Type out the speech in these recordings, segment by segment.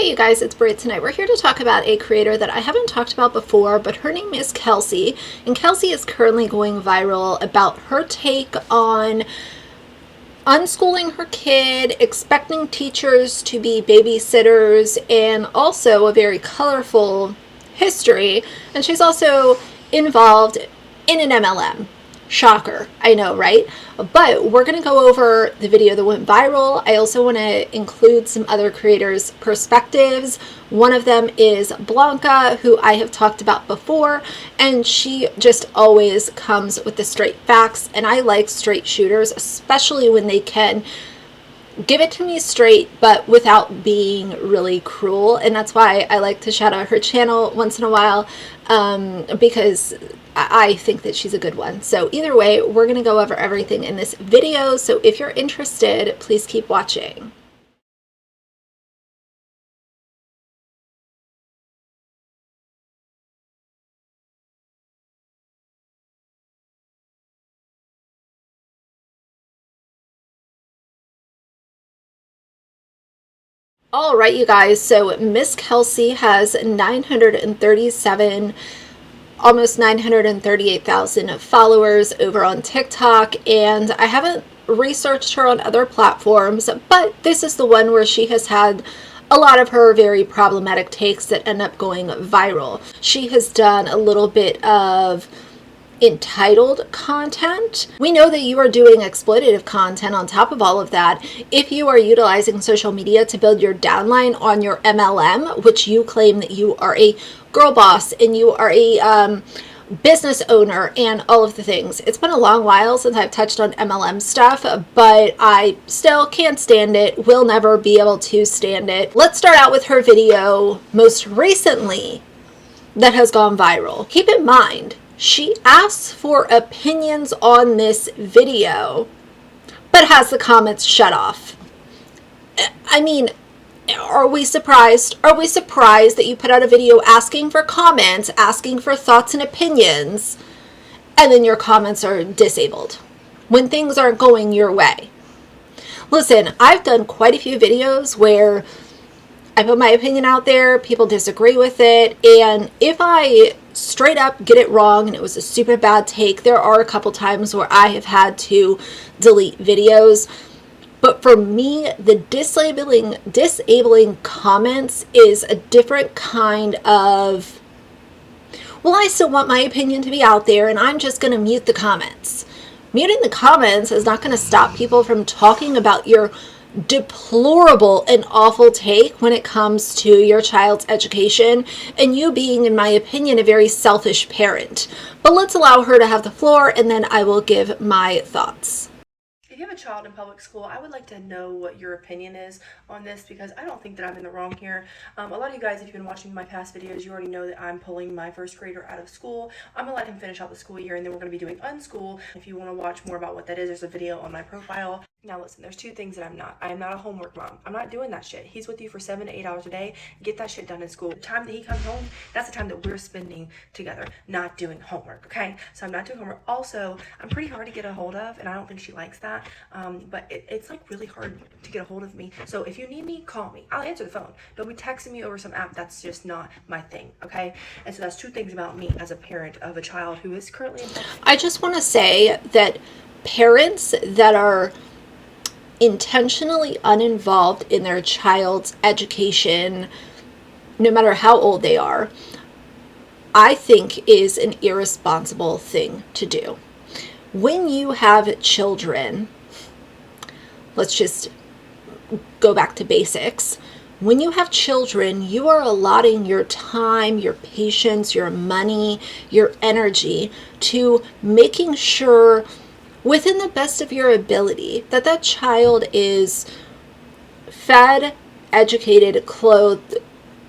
Hey you guys, it's Britt. Tonight we're here to talk about a creator that I haven't talked about before, but her name is Kelsey, and Kelsey is currently going viral about her take on unschooling her kid, expecting teachers to be babysitters, and also a very colorful history. And she's also involved in an MLM. Shocker, I know, right? But we're going to go over the video that went viral. I also want to include some other creators' perspectives. One of them is Blanca, who I have talked about before, and she just always comes with the straight facts, and I like straight shooters, especially when they can give it to me straight, but without being really cruel. And that's why I like to shout out her channel once in a while, because I think that she's a good one. So either way, we're going to go over everything in this video. So if you're interested, please keep watching. All right, you guys. So Miss Kelsey has 937 almost 938,000 followers over on TikTok, and I haven't researched her on other platforms, but this is the one where she has had a lot of her very problematic takes that end up going viral. She has done a little bit of entitled content. We know that you are doing exploitative content on top of all of that. If you are utilizing social media to build your downline on your MLM, which you claim that you are a girl boss and you are a business owner and all of the things. It's been a long while since I've touched on MLM stuff, but I still can't stand it, will never be able to stand it. Let's start out with her video most recently that has gone viral. Keep in mind, she asks for opinions on this video, but has the comments shut off. I mean, are we surprised? Are we surprised that you put out a video asking for comments, asking for thoughts and opinions, and then your comments are disabled when things aren't going your way? Listen, I've done quite a few videos where I put my opinion out there, people disagree with it, and if I straight up get it wrong and it was a super bad take, there are a couple times where I have had to delete videos. But for me, the disabling comments is a different kind of, well, I still want my opinion to be out there and I'm just going to mute the comments. Muting the comments is not going to stop people from talking about your deplorable and awful take when it comes to your child's education and you being, in my opinion, a very selfish parent. But let's allow her to have the floor and then I will give my thoughts. If you have a child in public school, I would like to know what your opinion is on this, because I don't think that I'm in the wrong here. A lot of you guys, if you've been watching my past videos, you already know that I'm pulling my first grader out of school. I'm going to let him finish out the school year, and then we're going to be doing unschool. If you want to watch more about what that is, there's a video on my profile. Now listen, there's two things that I'm not. I am not a homework mom. I'm not doing that shit. He's with you for 7 to 8 hours a day. Get that shit done in school. The time that he comes home, that's the time that we're spending together, not doing homework, okay? So I'm not doing homework. Also, I'm pretty hard to get a hold of, and I don't think she likes that. But it's like really hard to get a hold of me. So if you need me, call me. I'll answer the phone. Don't be texting me over some app. That's just not my thing, okay? And so that's two things about me as a parent of a child who is currently in public. I just want to say that parents that are intentionally uninvolved in their child's education, no matter how old they are, I think is an irresponsible thing to do. When you have children, let's just go back to basics. When you have children, you are allotting your time, your patience, your money, your energy to making sure, within the best of your ability, that that child is fed, educated, clothed,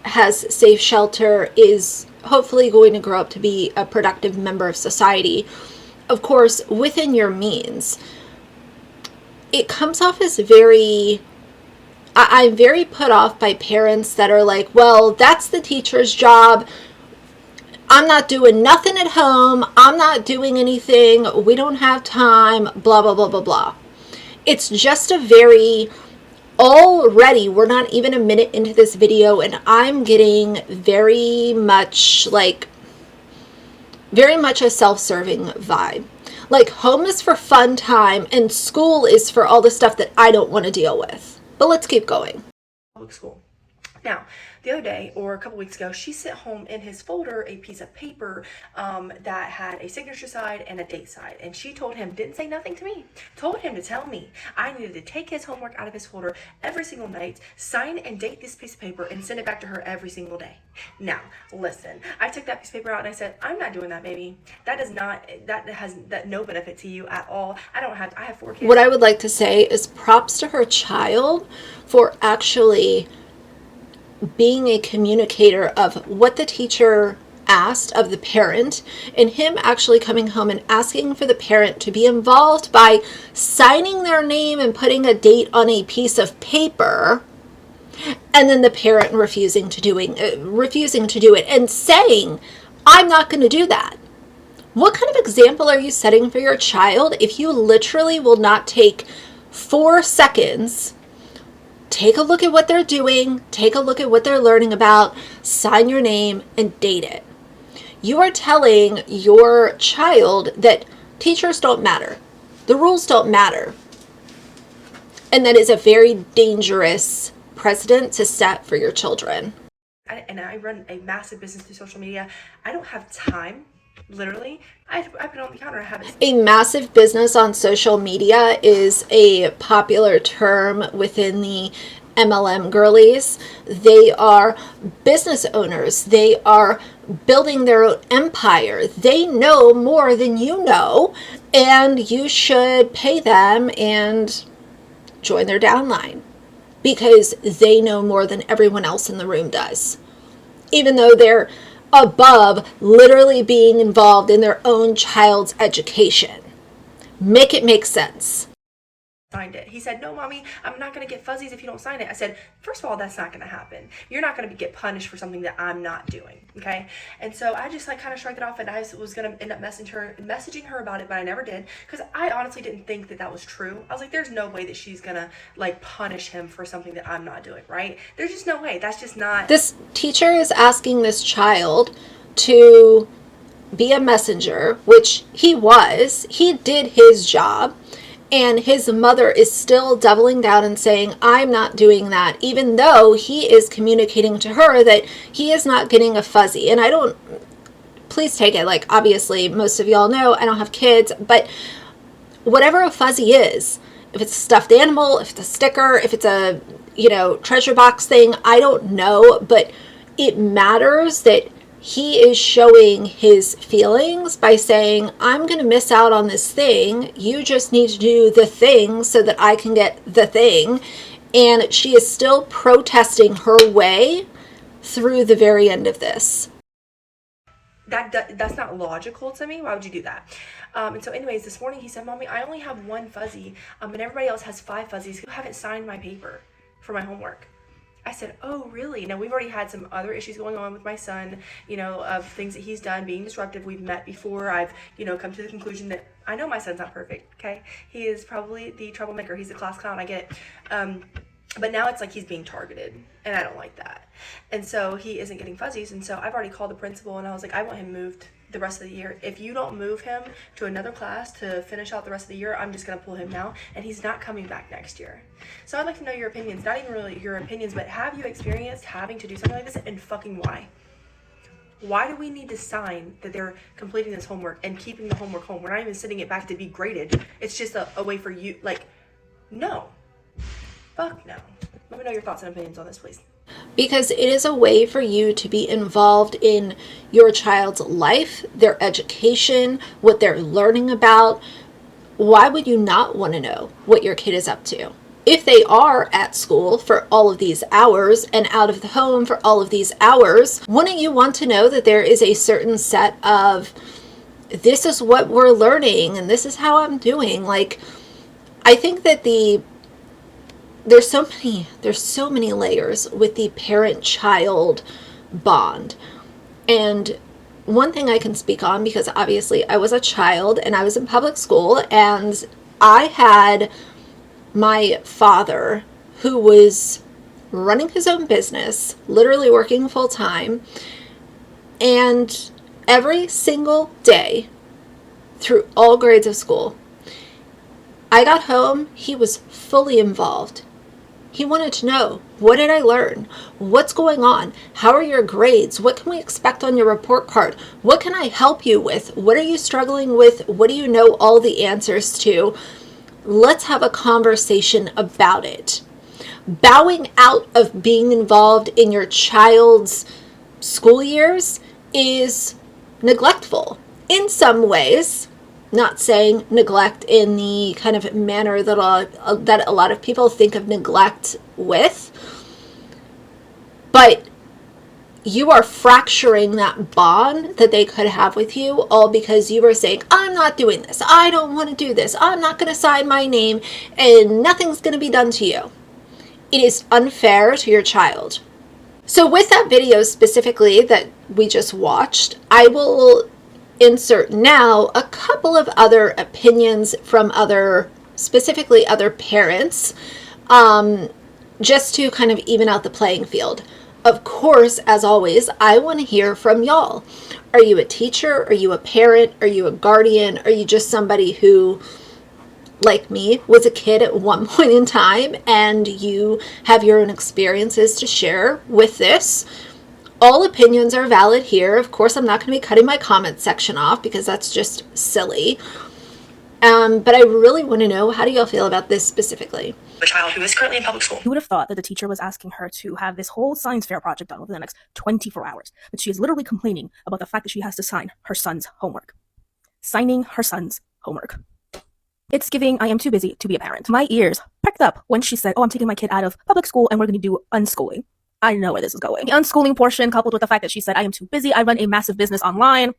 has safe shelter, is hopefully going to grow up to be a productive member of society. Of course, within your means. It comes off as very, I'm very put off by parents that are like, well, that's the teacher's job. I'm not doing nothing at home. I'm not doing anything. We don't have time, blah, blah, blah, blah, blah. It's just a very Already, we're not even a minute into this video, and I'm getting very much a self-serving vibe. Like, home is for fun time and school is for all the stuff that I don't want to deal with. But let's keep going. Public school. Now, the other day, or a couple weeks ago, she sent home in his folder a piece of paper that had a signature side and a date side. And she told him, didn't say nothing to me, told him to tell me I needed to take his homework out of his folder every single night, sign and date this piece of paper, and send it back to her every single day. Now, listen, I took that piece of paper out and I said, I'm not doing that, baby. That has no benefit to you at all. I have 4 kids. What I would like to say is props to her child for actually being a communicator of what the teacher asked of the parent, and him actually coming home and asking for the parent to be involved by signing their name and putting a date on a piece of paper, and then the parent refusing to do it and saying, I'm not going to do that. What kind of example are you setting for your child if you literally will not take 4 seconds, take a look at what they're doing, take a look at what they're learning about, sign your name, and date it? You are telling your child that teachers don't matter. The rules don't matter. And that is a very dangerous precedent to set for your children. I run a massive business through social media. I don't have time. Literally, I put it on the counter. I have it. A massive business on social media is a popular term within the MLM girlies. They are business owners. They are building their own empire. They know more than you know, and you should pay them and join their downline because they know more than everyone else in the room does, even though they're above literally being involved in their own child's education. Make it make sense. Signed it. He said, no, mommy, I'm not going to get fuzzies if you don't sign it. I said, first of all, that's not going to happen. You're not going to get punished for something that I'm not doing. Okay. And so I just kind of shrugged it off, and I was going to end up messaging her about it, but I never did because I honestly didn't think that was true. I was like, there's no way that she's going to punish him for something that I'm not doing. Right. There's just no way. That's just not. This teacher is asking this child to be a messenger, which he was. He did his job. And his mother is still doubling down and saying, I'm not doing that, even though he is communicating to her that he is not getting a fuzzy. And please take it, obviously, most of y'all know I don't have kids, but whatever a fuzzy is, if it's a stuffed animal, if it's a sticker, if it's a, treasure box thing, I don't know, but it matters that he is showing his feelings by saying, I'm going to miss out on this thing. You just need to do the thing so that I can get the thing. And she is still protesting her way through the very end of this. That's not logical to me. Why would you do that? And so anyways, this morning he said, Mommy, I only have 1 fuzzy, and everybody else has 5 fuzzies who haven't signed my paper for my homework. I said, oh, really? Now, we've already had some other issues going on with my son, of things that he's done, being disruptive. We've met before. I've, come to the conclusion that I know my son's not perfect, okay? He is probably the troublemaker. He's the class clown. I get it. But now it's like he's being targeted, and I don't like that. And so he isn't getting fuzzies, and so I've already called the principal, and I was like, I want him moved the rest of the year. If you don't move him to another class to finish out the rest of the year, I'm just going to pull him now, and he's not coming back next year. So I'd like to know your opinions, not even really your opinions, but have you experienced having to do something like this, and fucking why? Why do we need to sign that they're completing this homework and keeping the homework home? We're not even sending it back to be graded. It's just a way for you, no. Fuck no. Let me know your thoughts and opinions on this, please. Because it is a way for you to be involved in your child's life, their education, what they're learning about. Why would you not want to know what your kid is up to? If they are at school for all of these hours and out of the home for all of these hours, wouldn't you want to know that there is a certain set of, this is what we're learning and this is how I'm doing? I think that there's so many layers with the parent-child bond. And one thing I can speak on, because obviously I was a child and I was in public school, and I had my father who was running his own business, literally working full time, and every single day through all grades of school, I got home, he was fully involved. He wanted to know, what did I learn? What's going on? How are your grades? What can we expect on your report card? What can I help you with? What are you struggling with? What do you know all the answers to? Let's have a conversation about it. Bowing out of being involved in your child's school years is neglectful in some ways. Not saying neglect in the kind of manner that a lot of people think of neglect with, but you are fracturing that bond that they could have with you, all because you were saying, I'm not doing this, I don't want to do this, I'm not going to sign my name, and nothing's going to be done to you. It is unfair to your child. So with that video specifically that we just watched, I will insert now a couple of other opinions from specifically other parents, just to kind of even out the playing field. Of course, as always, I want to hear from y'all. Are you a teacher? Are you a parent? Are you a guardian? Are you just somebody who, like me, was a kid at one point in time and you have your own experiences to share with this? All opinions are valid here. Of course, I'm not going to be cutting my comment section off because that's just silly. But I really want to know, how do y'all feel about this specifically? The child who is currently in public school. You would have thought that the teacher was asking her to have this whole science fair project done within the next 24 hours. But she is literally complaining about the fact that she has to sign her son's homework. Signing her son's homework. It's giving, I am too busy to be a parent. My ears perked up when she said, oh, I'm taking my kid out of public school and we're going to do unschooling. I know where this is going. The unschooling portion, coupled with the fact that she said, I am too busy, I run a massive business online.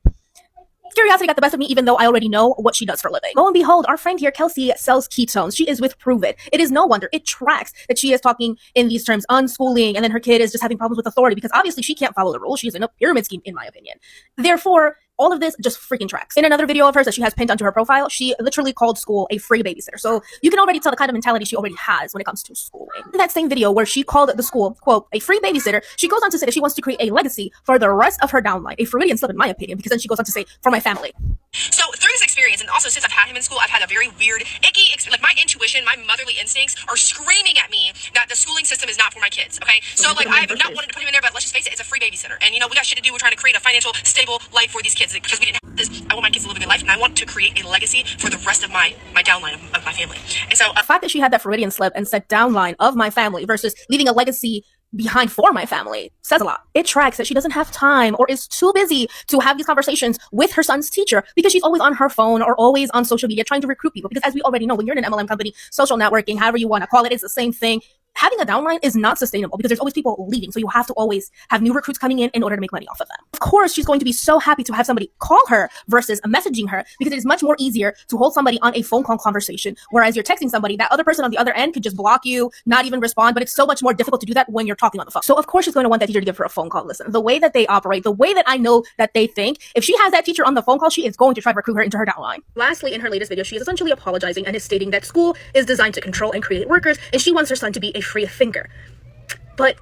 Curiosity got the best of me, even though I already know what she does for a living. Lo and behold, our friend here, Kelsey, sells ketones. She is with Prove It. It is no wonder. It tracks that she is talking in these terms, unschooling, and then her kid is just having problems with authority because obviously she can't follow the rules. She's in a pyramid scheme, in my opinion. Therefore, all of this just freaking tracks. In another video of hers that she has pinned onto her profile, she literally called school a free babysitter. So you can already tell the kind of mentality she already has when it comes to schooling. In that same video where she called the school, quote, a free babysitter, she goes on to say that she wants to create a legacy for the rest of her downline. A Freudian slip, in my opinion, because then she goes on to say, for my family. So through this experience, and also since I've had him in school, I've had a very weird, icky, like my intuition, my motherly instincts are screaming at me that the schooling system is not for my kids, okay? So like I've not wanted to put him in there, but let's just face it, it's a free babysitter. And you know, we got shit to do. We're trying to create a financial, stable life for these kids because we didn't have this. I want my kids to live a good life, and I want to create a legacy for the rest of my downline of my family. And so the fact that she had that Freudian slip and said downline of my family versus leaving a legacy behind for my family says a lot. It tracks that she doesn't have time or is too busy to have these conversations with her son's teacher because she's always on her phone or always on social media trying to recruit people. Because as we already know, when you're in an MLM company, social networking, however you want to call it, it's the same thing. Having a downline is not sustainable because there's always people leaving. So you have to always have new recruits coming in order to make money off of them. Of course, she's going to be so happy to have somebody call her versus messaging her because it is much more easier to hold somebody on a phone call conversation. Whereas you're texting somebody, that other person on the other end could just block you, not even respond. But it's so much more difficult to do that when you're talking on the phone. So of course, she's going to want that teacher to give her a phone call. Listen, the way that they operate, the way that I know that they think, if she has that teacher on the phone call, she is going to try to recruit her into her downline. Lastly, in her latest video, she is essentially apologizing and is stating that school is designed to control and create workers, and she wants her son to be a free thinker. But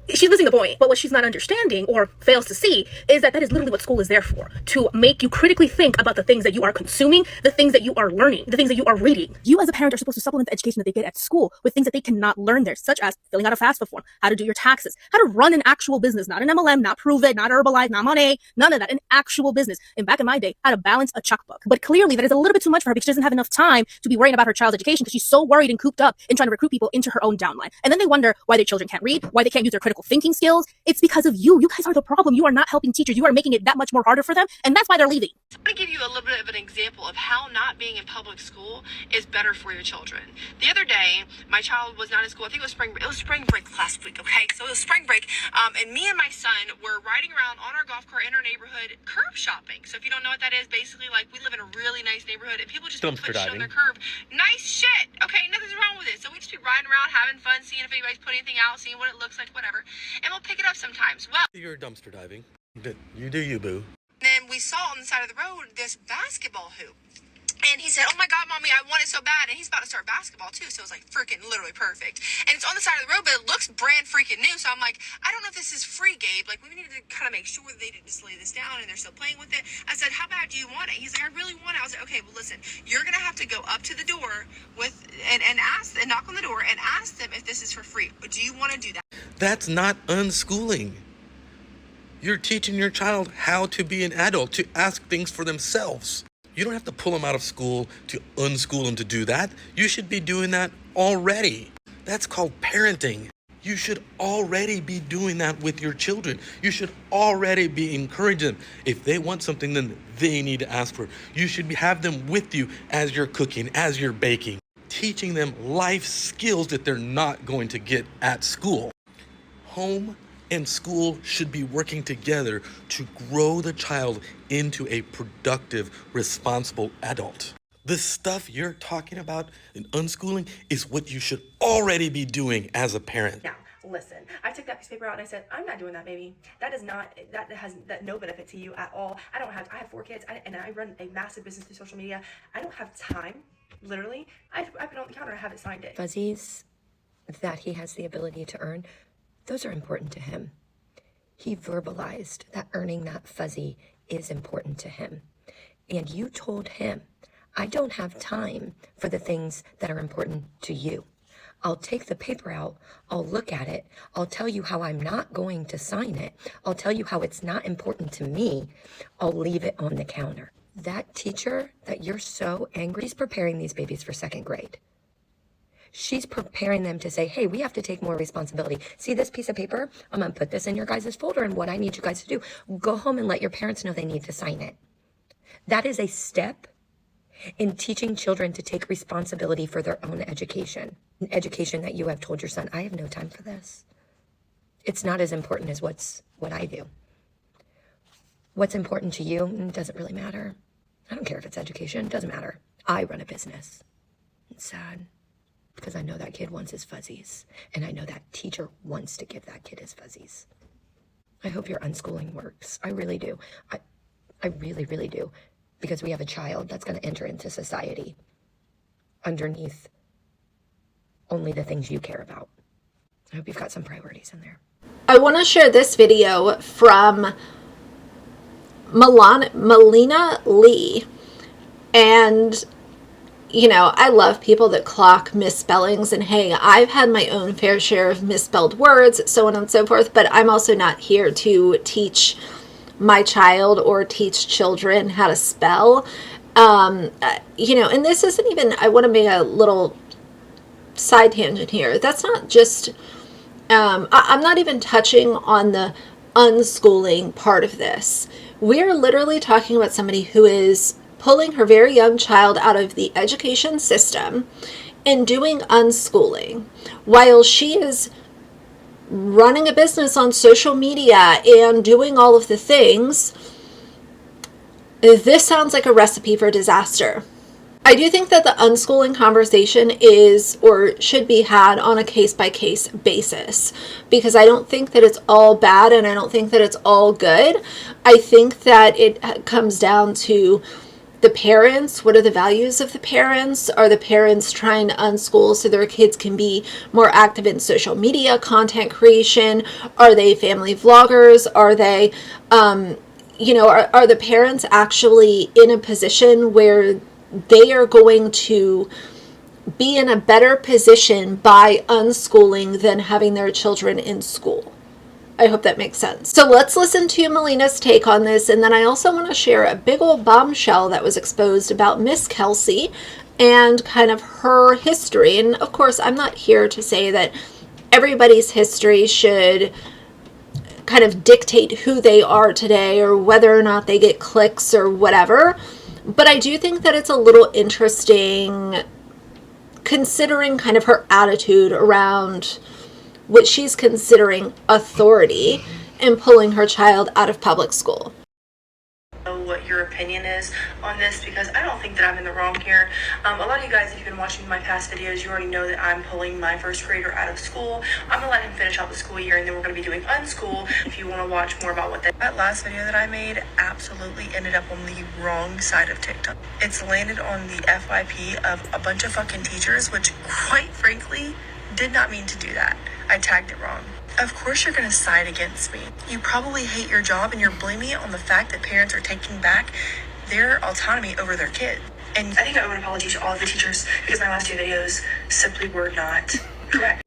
she's missing the point. But what she's not understanding or fails to see is that is literally what school is there for. To make you critically think about the things that you are consuming, the things that you are learning, the things that you are reading. You as a parent are supposed to supplement the education that they get at school with things that they cannot learn there, such as filling out a FAFSA form, how to do your taxes, how to run an actual business, not an MLM, not Prove It, not Herbalife, not Monet, none of that, an actual business. And back in my day, how to balance a checkbook. But clearly that is a little bit too much for her because she doesn't have enough time to be worrying about her child's education because she's so worried and cooped up in trying to recruit people into her own downline. And then they wonder why their children can't read, why they can't use their critical thinking skills. It's because of you. You guys are the problem. You are not helping teachers. You are making it that much more harder for them. And that's why they're leaving. I'm going to give you a little bit of an example of how not being in public school is better for your children. The other day, my child was not in school. I think it was spring break last week, okay? So it was spring break, and me and my son were riding around on our golf cart in our neighborhood curb shopping. So if you don't know what that is, basically, like, we live in a really nice neighborhood, and people just put shit on their curb. Nice shit, okay? Nothing's wrong with it. So we just be riding around, having fun, seeing if anybody's put anything out, seeing what it looks like, whatever. And we'll pick it up sometimes. Well, You're dumpster diving. You do you, boo. then we saw on the side of the road this basketball hoop. And he said, "Oh my God, mommy, I want it so bad." And he's about to start basketball too, so it was like freaking literally perfect. And it's on the side of the road, but it looks brand freaking new. So I'm like, I don't know if this is free, Gabe. Like, we need to kind of make sure that they didn't just lay this down and they're still playing with it. I said, "How bad do you want it?" He's like, "I really want it." I was like, "Okay, well, listen, you're gonna have to go up to the door with and ask and knock on the door and ask them if this is for free. Do you want to do that?" That's not unschooling. You're teaching your child how to be an adult, to ask things for themselves. You don't have to pull them out of school to unschool them to do that. You should be doing that already. That's called parenting. You should already be doing that with your children. You should already be encouraging them. If they want something, then they need to ask for it. You should have them with you as you're cooking, as you're baking, teaching them life skills that they're not going to get at school. Home and school should be working together to grow the child into a productive, responsible adult. The stuff you're talking about in unschooling is what you should already be doing as a parent. Now, listen, I took that piece of paper out and I said, "I'm not doing that, baby. That has no benefit to you at all. I have 4 kids and I run a massive business through social media. I don't have time, literally. I put it on the counter and I haven't signed it." Fuzzies that he has the ability to earn, those are important to him. He verbalized that earning that fuzzy is important to him. And you told him, "I don't have time for the things that are important to you. I'll take the paper out, I'll look at it, I'll tell you how I'm not going to sign it, I'll tell you how it's not important to me, I'll leave it on the counter." That teacher that you're so angry is preparing these babies for 2nd grade. She's preparing them to say, "Hey, we have to take more responsibility. See this piece of paper? I'm going to put this in your guys' folder, and what I need you guys to do, go home and let your parents know they need to sign it." That is a step in teaching children to take responsibility for their own education. An education that you have told your son, "I have no time for this. It's not as important as what I do. What's important to you doesn't really matter. I don't care if it's education, it doesn't matter. I run a business." It's sad. Because I know that kid wants his fuzzies, and I know that teacher wants to give that kid his fuzzies. I hope your unschooling works. I really do. I really, really do. Because we have a child that's going to enter into society underneath only the things you care about. I hope you've got some priorities in there. I want to share this video from Melina Lee. And you know, I love people that clock misspellings, and hey, I've had my own fair share of misspelled words, so on and so forth, but I'm also not here to teach my child or teach children how to spell. You know, and this isn't even, I want to make a little side tangent here. That's not just, I'm not even touching on the unschooling part of this. We're literally talking about somebody who is pulling her very young child out of the education system and doing unschooling while she is running a business on social media and doing all of the things. This sounds like a recipe for disaster. I do think that the unschooling conversation is or should be had on a case-by-case basis, because I don't think that it's all bad and I don't think that it's all good. I think that it comes down to the parents. What are the values of the parents? Are the parents trying to unschool so their kids can be more active in social media, content creation? Are they family vloggers? Are they, you know, are the parents actually in a position where they are going to be in a better position by unschooling than having their children in school? I hope that makes sense. So let's listen to Melina's take on this, and then I also want to share a big old bombshell that was exposed about Miss Kelsey and kind of her history. And of course, I'm not here to say that everybody's history should kind of dictate who they are today or whether or not they get clicks or whatever. But I do think that it's a little interesting considering kind of her attitude around what she's considering authority in pulling her child out of public school. What your your opinion is on this, because I don't think that I'm in the wrong here. A lot of you guys, if you've been watching my past videos, you already know that I'm pulling my first grader out of school. I'm going to let him finish out the school year, and then we're going to be doing unschool if you want to watch more about what that last video that I made absolutely ended up on the wrong side of TikTok. It's landed on the FYP of a bunch of fucking teachers, which quite frankly did not mean to do that. I tagged it wrong. Of course you're going to side against me. You probably hate your job and you're blaming it on the fact that parents are taking back their autonomy over their kid. And I think I owe an apology to all of the teachers because my last two videos simply were not correct.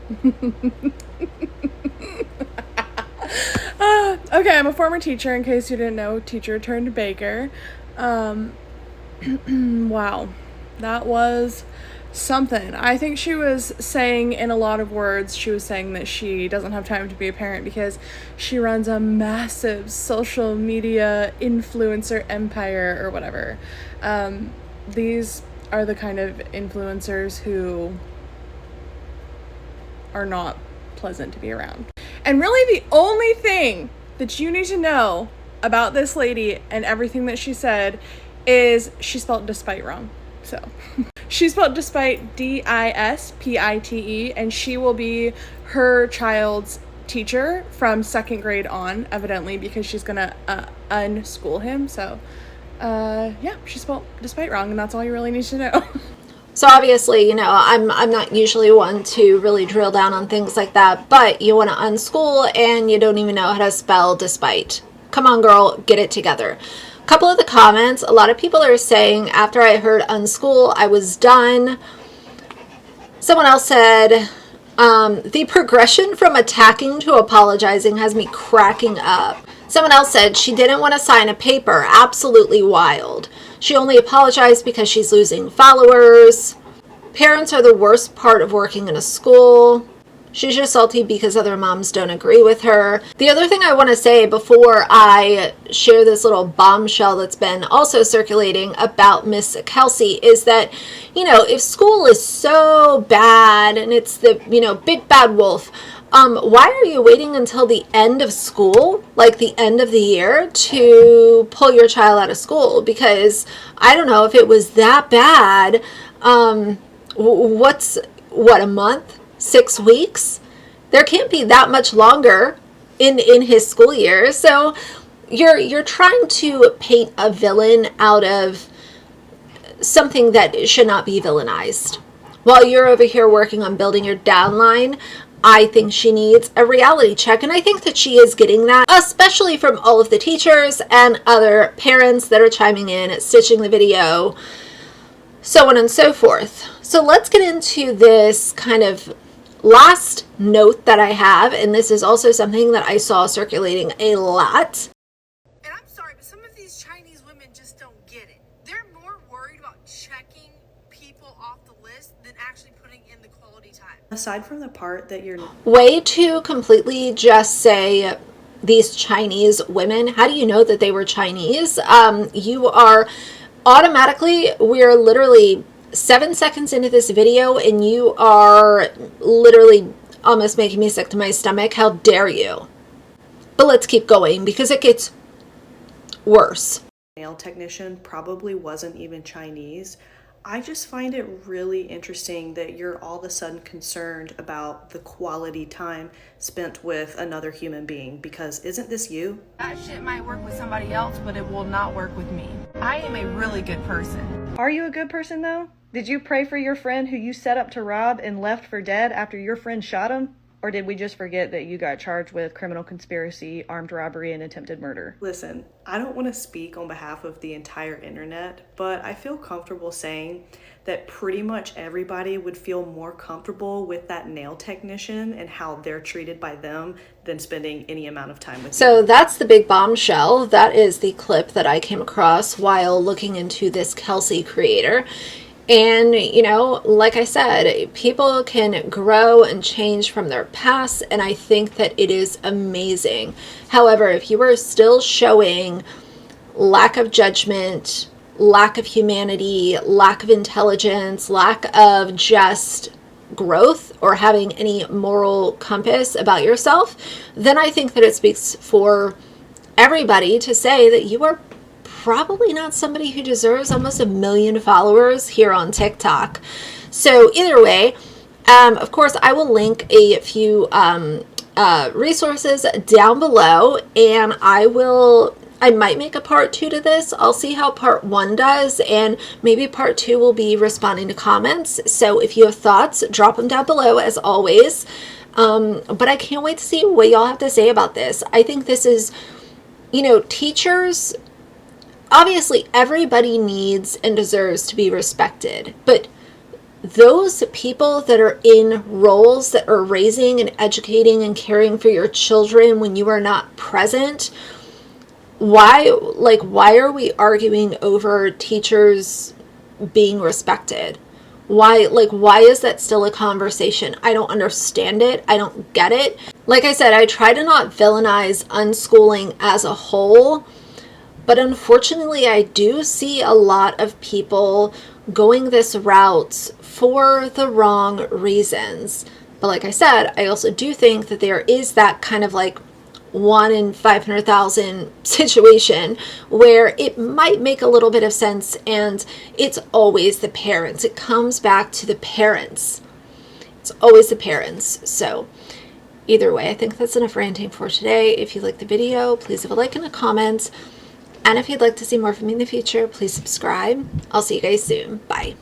Okay, I'm a former teacher, in case you didn't know, teacher turned baker. Wow, that was something. I think she was saying, in a lot of words, she was saying that she doesn't have time to be a parent because she runs a massive social media influencer empire or whatever. These are the kind of influencers who are not pleasant to be around. And really the only thing that you need to know about this lady and everything that she said is she spelled despite wrong. So she spelled despite D-I-S-P-I-T-E, and she will be her child's teacher from 2nd grade on, evidently, because she's gonna unschool him. So yeah, she spelled despite wrong, and that's all you really need to know. So obviously, you know, I'm not usually one to really drill down on things like that, but you want to unschool and you don't even know how to spell despite. Come on, girl, get it together. A couple of the comments, a lot of people are saying, after I heard unschool, I was done. Someone else said, the progression from attacking to apologizing has me cracking up. Someone else said she didn't want to sign a paper. Absolutely wild. She only apologized because she's losing followers. Parents are the worst part of working in a school. She's just salty because other moms don't agree with her. The other thing I want to say before I share this little bombshell that's been also circulating about Miss Kelsey is that, you know, if school is so bad and it's the, you know, big bad wolf, why are you waiting until the end of school, like the end of the year, to pull your child out of school? Because I don't know if it was that bad. What, a month? 6 weeks? There can't be that much longer in his school year. So you're trying to paint a villain out of something that should not be villainized. While you're over here working on building your downline, I think she needs a reality check, and I think that she is getting that, especially from all of the teachers and other parents that are chiming in, stitching the video, so on and so forth. So let's get into this kind of last note that I have, and this is also something that I saw circulating a lot. And I'm sorry, but some of these Chinese women just don't get it. They're more worried about checking people off the list than actually putting in the quality time. Aside from the part that you're Way to completely just say these Chinese women, how do you know that they were Chinese? You are automatically, we're literally 7 seconds into this video and you are literally almost making me sick to my stomach. How dare you? But let's keep going because it gets worse. Nail technician probably wasn't even Chinese. I just find it really interesting that you're all of a sudden concerned about the quality time spent with another human being, because isn't this you? That shit might work with somebody else, but it will not work with me. I am a really good person. Are you a good person though? Did you pray for your friend who you set up to rob and left for dead after your friend shot him? Or did we just forget that you got charged with criminal conspiracy, armed robbery, and attempted murder? Listen, I don't want to speak on behalf of the entire internet, but I feel comfortable saying that pretty much everybody would feel more comfortable with that nail technician and how they're treated by them than spending any amount of time with So that's the big bombshell. That is the clip that I came across while looking into this Kelsey creator. And, you know, like I said, people can grow and change from their past, and I think that it is amazing. However, if you are still showing lack of judgment, lack of humanity, lack of intelligence, lack of just growth or having any moral compass about yourself, then I think that it speaks for everybody to say that you are probably not somebody who deserves almost 1 million followers here on TikTok. So either way, of course, I will link a few resources down below, and I might make a part 2 to this. I'll see how part 1 does, and maybe part 2 will be responding to comments. So if you have thoughts, drop them down below as always. But I can't wait to see what y'all have to say about this. I think this is, you know, teachers, obviously everybody needs and deserves to be respected, but those people that are in roles that are raising and educating and caring for your children when you are not present, why are we arguing over teachers being respected? Why is that still a conversation? I don't understand it. I don't get it. Like I said, I try to not villainize unschooling as a whole, but unfortunately I do see a lot of people going this route for the wrong reasons. But like I said, I also do think that there is that kind of like 1 in 500,000 situation where it might make a little bit of sense, and it's always the parents. It comes back to the parents. It's always the parents. So either way, I think that's enough ranting for today. If you liked the video, please leave a like and a comment. And if you'd like to see more from me in the future, please subscribe. I'll see you guys soon. Bye.